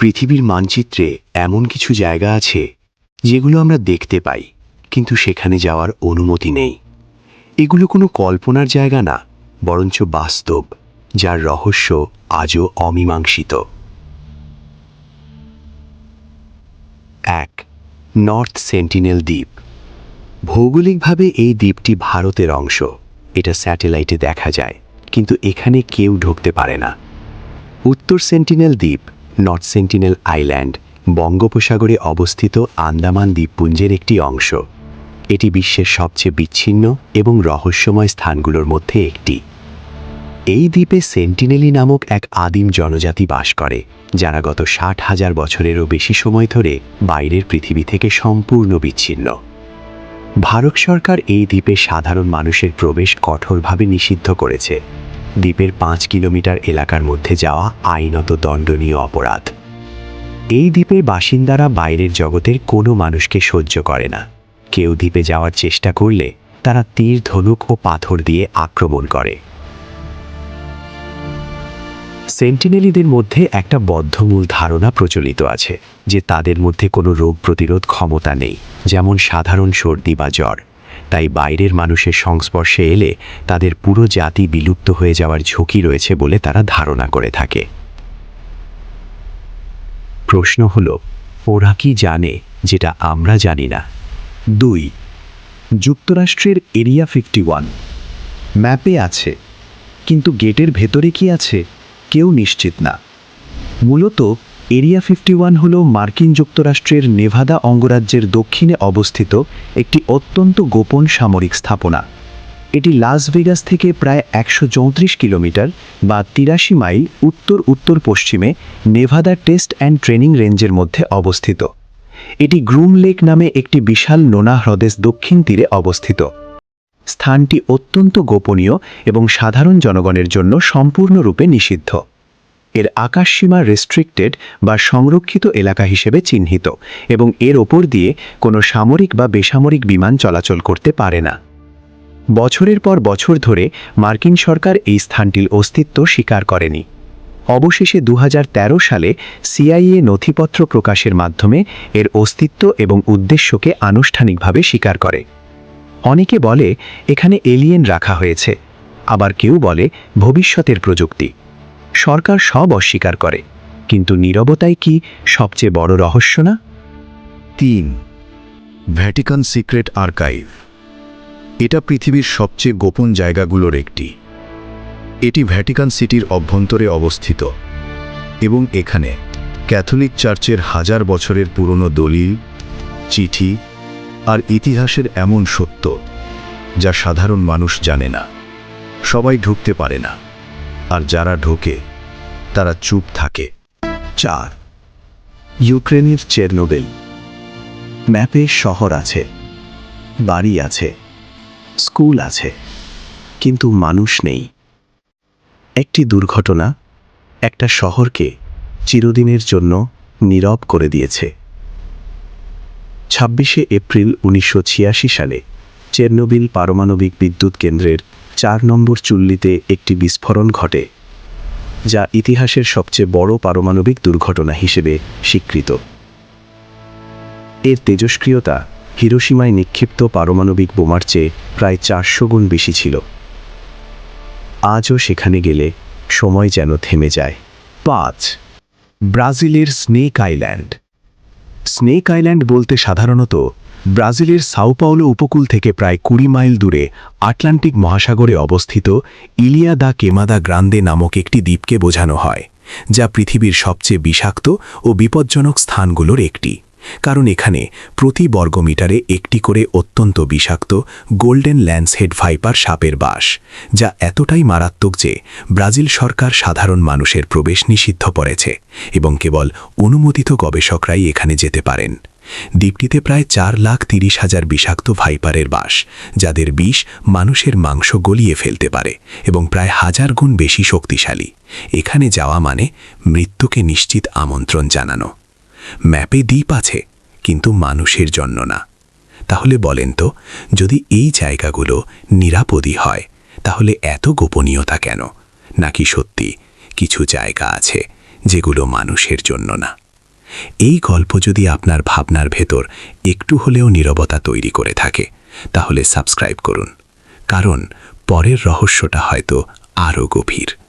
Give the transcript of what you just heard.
পৃথিবীর মানচিত্রে এমন কিছু জায়গা আছে যেগুলো আমরা দেখতে পাই, কিন্তু সেখানে যাওয়ার অনুমতি নেই। এগুলো কোনো কল্পনার জায়গা না, বরঞ্চ বাস্তব, যার রহস্য আজও অমীমাংসিত। 1. নর্থ সেন্টিনেল দ্বীপ। ভৌগোলিকভাবে এই দ্বীপটি ভারতের অংশ। এটা স্যাটেলাইটে দেখা যায়, কিন্তু এখানে কেউ ঢুকতে পারে না। উত্তর সেন্টিনেল দ্বীপ, নর্থ সেন্টিনেল আইল্যান্ড, বঙ্গোপসাগরে অবস্থিত আন্দামান দ্বীপপুঞ্জের একটি অংশ। এটি বিশ্বের সবচেয়ে বিচ্ছিন্ন এবং রহস্যময় স্থানগুলোর মধ্যে একটি। এই দ্বীপে সেন্টিনেলি নামক এক আদিম জনজাতি বাস করে, যারা গত 60,000 বছরেরও বেশি সময় ধরে বাইরের পৃথিবী থেকে সম্পূর্ণ বিচ্ছিন্ন। ভারত সরকার এই দ্বীপে সাধারণ মানুষের প্রবেশ কঠোরভাবে নিষিদ্ধ করেছে। দ্বীপের 5 কিলোমিটার এলাকার মধ্যে যাওয়া আইনত দণ্ডনীয় অপরাধ। এই দ্বীপের বাসিন্দারা বাইরের জগতের কোনো মানুষকে সহ্য করে না। কেউ দ্বীপে যাওয়ার চেষ্টা করলে তারা তীর, ধনুক ও পাথর দিয়ে আক্রমণ করে। সেন্টিনেলিদের মধ্যে একটা বদ্ধমূল ধারণা প্রচলিত আছে যে তাদের মধ্যে কোনো রোগ প্রতিরোধ ক্ষমতা নেই, যেমন সাধারণ সর্দি বা জ্বর। তাই বাইরের মানুষের সংস্পর্শে এলে তাদের পুরো জাতি বিলুপ্ত হয়ে যাওয়ার ঝুঁকি রয়েছে বলে তারা ধারণা করে থাকে। প্রশ্ন হলো, ওরা কি জানে যেটা আমরা জানি না? 2. যুক্তরাষ্ট্রের এরিয়া 51 ম্যাপে আছে, কিন্তু গেটের ভেতরে কি আছে কেউ নিশ্চিত না। মূলত এরিয়া 51 হল মার্কিন যুক্তরাষ্ট্রের নেভাদা অঙ্গরাজ্যের দক্ষিণে অবস্থিত একটি অত্যন্ত গোপন সামরিক স্থাপনা। এটি লাস ভেগাস থেকে প্রায় 134 কিলোমিটার বা 83 মাইল উত্তর উত্তর পশ্চিমে নেভাদা টেস্ট অ্যান্ড ট্রেনিং রেঞ্জের মধ্যে অবস্থিত। এটি গ্রুম লেক নামে একটি বিশাল নোনা হ্রদের দক্ষিণ তীরে অবস্থিত। স্থানটি অত্যন্ত গোপনীয় এবং সাধারণ জনগণের জন্য সম্পূর্ণরূপে নিষিদ্ধ। এর আকাশসীমা রেস্ট্রিক্টেড বা সংরক্ষিত এলাকা হিসেবে চিহ্নিত এবং এর ওপর দিয়ে কোনো সামরিক বা বেসামরিক বিমান চলাচল করতে পারে না। বছরের পর বছর ধরে মার্কিন সরকার এই স্থানটির অস্তিত্ব স্বীকার করেনি। অবশেষে 2013 সালে সিআইএ নথিপত্র প্রকাশের মাধ্যমে এর অস্তিত্ব এবং উদ্দেশ্যকে আনুষ্ঠানিকভাবে স্বীকার করে। অনেকে বলে এখানে এলিয়েন রাখা হয়েছে, আবার কেউ বলে ভবিষ্যতের প্রযুক্তি। সরকার সব অস্বীকার করে, কিন্তু নীরবতাই কি সবচেয়ে বড় রহস্য না? 3. Vatican secret archive. এটা পৃথিবীর সবচেয়ে গোপন জায়গাগুলোর একটি। এটি ভ্যাটিকান সিটির অভ্যন্তরে অবস্থিত এবং এখানে ক্যাথলিক চার্চের হাজার বছরের পুরনো দলিল, চিঠি আর ইতিহাসের এমন সত্য যা সাধারণ মানুষ জানে না। সবাই ঢুকতে পারে না, আর যারা ঢোকে তারা চুপ থাকে। 4. ইউক্রেনের চেরনোবিল। ম্যাপে শহর আছে, বাড়ি আছে, স্কুল আছে, কিন্তু মানুষ নেই। একটি দুর্ঘটনা একটা শহরকে চিরদিনের জন্য নীরব করে দিয়েছে। 26শে এপ্রিল 1986 সালে চেরনোবিল পারমাণবিক বিদ্যুৎ কেন্দ্রের 4 নম্বর চুল্লিতে একটি বিস্ফোরণ ঘটে, যা ইতিহাসের সবচেয়ে বড় পারমাণবিক দুর্ঘটনা হিসেবে স্বীকৃত। এর তেজস্ক্রিয়তা হিরোশিমায় নিক্ষিপ্ত পারমাণবিক বোমার চেয়ে প্রায় 400 গুণ বেশি ছিল। আজও সেখানে গেলে সময় যেন থেমে যায়। 5. ব্রাজিলের স্নেক আইল্যান্ড। স্নেক আইল্যান্ড বলতে সাধারণত ব্রাজিলের সাও পাওলো উপকূল থেকে প্রায় 20 মাইল দূরে আটলান্টিক মহাসাগরে অবস্থিত ইলিয়া দা কেমাদা গ্রান্দে নামক একটি দ্বীপকে বোঝানো হয়, যা পৃথিবীর সবচেয়ে বিষাক্ত ও বিপজ্জনক স্থানগুলোর একটি। কারণ এখানে প্রতি বর্গমিটারে একটি করে অত্যন্ত বিষাক্ত গোল্ডেন ল্যান্সহেড ভাইপার সাপের বাস, যা এতটাই মারাত্মক যে ব্রাজিল সরকার সাধারণ মানুষের প্রবেশ নিষিদ্ধ করেছে এবং কেবল অনুমোদিত গবেষকরাই এখানে যেতে পারেন। দ্বীপটিতে প্রায় 4,30,000 বিষাক্ত ভাইপারের বাস, যাদের বিষ মানুষের মাংস গলিয়ে ফেলতে পারে এবং প্রায় 1000 গুণ বেশি শক্তিশালী। এখানে যাওয়া মানে মৃত্যুকে নিশ্চিত আমন্ত্রণ জানানো। ম্যাপে দ্বীপ আছে, কিন্তু মানুষের জন্য না। তাহলে বলেন তো, যদি এই জায়গাগুলো নিরাপদই হয়, তাহলে এত গোপনীয়তা কেন? নাকি সত্যি কিছু জায়গা আছে যেগুলো মানুষের জন্য না? এই গল্প যদি আপনার ভাবনার ভেতর একটু হলেও নীরবতা তৈরি করে থাকে, তাহলে সাবস্ক্রাইব করুন, কারণ পরের রহস্যটা হয়তো আরও গভীর।